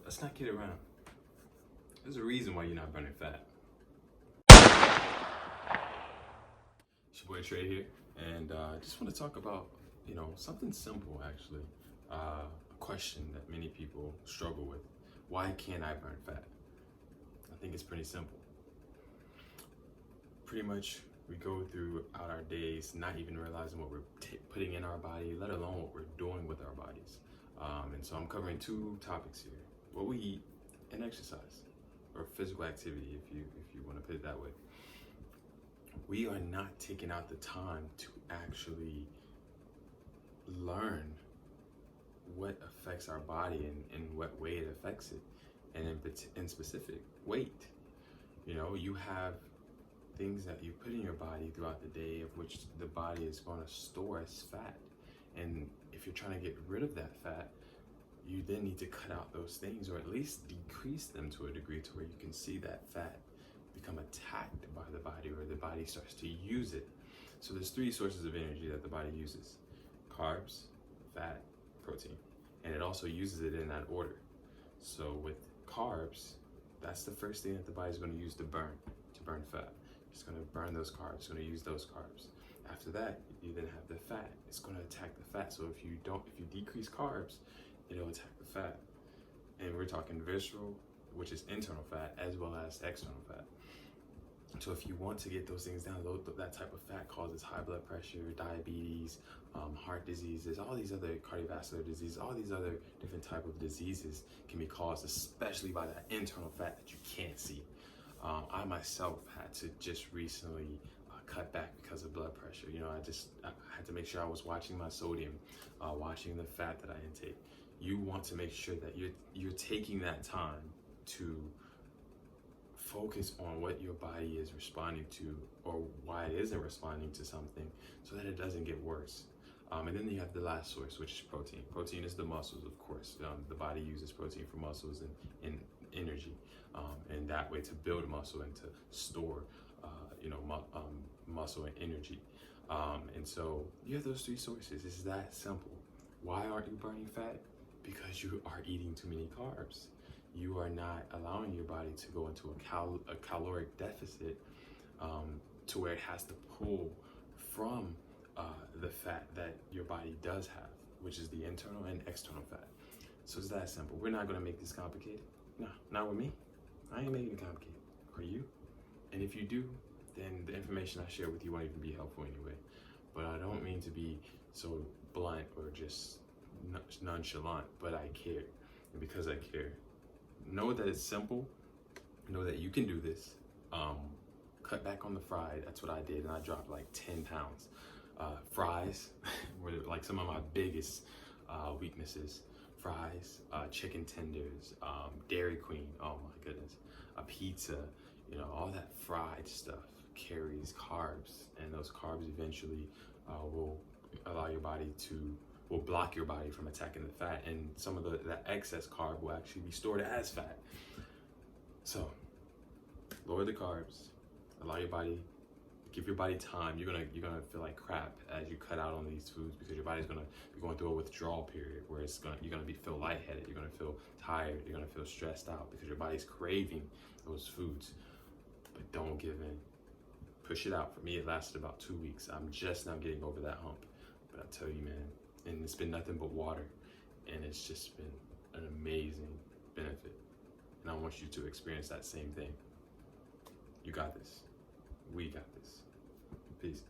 let's not kid around. There's a reason why you're not burning fat. It's your boy Trey here, and I just want to talk about, something simple actually. A question that many people struggle with. Why can't I burn fat? I think it's pretty simple. Pretty much we go throughout our days not even realizing what we're putting in our body, let alone what we're doing with our bodies. And so I'm covering two topics here: what we eat and exercise, or physical activity, if you want to put it that way. We are not taking out the time to actually learn what affects our body and what way it affects it, and in specific, weight. You have things that you put in your body throughout the day of which the body is going to store as fat. And if you're trying to get rid of that fat, you then need to cut out those things, or at least decrease them to a degree to where you can see that fat become attacked by the body, or the body starts to use it. So there's three sources of energy that the body uses: carbs, fat, protein. And it also uses it in that order. So with carbs, that's the first thing that the body's going to use to burn fat. It's going to burn those carbs, it's going to use those carbs. After that, you then have the fat. It's going to attack the fat. So if you decrease carbs, it'll attack the fat. And we're talking visceral, which is internal fat, as well as external fat. So if you want to get those things down, that type of fat causes high blood pressure, diabetes, heart diseases, all these other cardiovascular diseases, all these other different type of diseases can be caused, especially by that internal fat that you can't see. I myself had to just recently cut back because of blood pressure. I had to make sure I was watching my sodium, watching the fat that I intake. You want to make sure that you're taking that time to focus on what your body is responding to, or why it isn't responding to something, so that it doesn't get worse. And then you have the last source, which is protein. Protein is the muscles, of course. The body uses protein for muscles and energy, and that way to build muscle and to store, muscle and energy. And so you have those three sources. It's that simple. Why aren't you burning fat? Because you are eating too many carbs. You are not allowing your body to go into a caloric deficit, to where it has to pull from the fat that your body does have, which is the internal and external fat. So it's that simple. We're not going to make this complicated. No, not with me. I ain't making it complicated. Are you? And if you do, then the information I share with you won't even be helpful anyway. But I don't mean to be so blunt or just nonchalant, but I care. And because I care, know that it's simple. Know that you can do this. Cut back on the fried. That's what I did, and I dropped like 10 pounds. Fries were like some of my biggest weaknesses. Fries, chicken tenders, Dairy Queen. Oh my goodness, a pizza. All that fried stuff carries carbs, and those carbs eventually will block your body from attacking the fat, and some of that excess carb will actually be stored as fat. So lower the carbs, allow your body, give your body time. You're gonna feel like crap as you cut out on these foods, because your body's gonna be going through a withdrawal period where you're gonna feel lightheaded, you're gonna feel tired, you're gonna feel stressed out because your body's craving those foods. But don't give in. Push it out. For me, it lasted about 2 weeks. I'm just now getting over that hump. But I tell you, man, and it's been nothing but water, and it's just been an amazing benefit. And I want you to experience that same thing. You got this. We got this. Peace.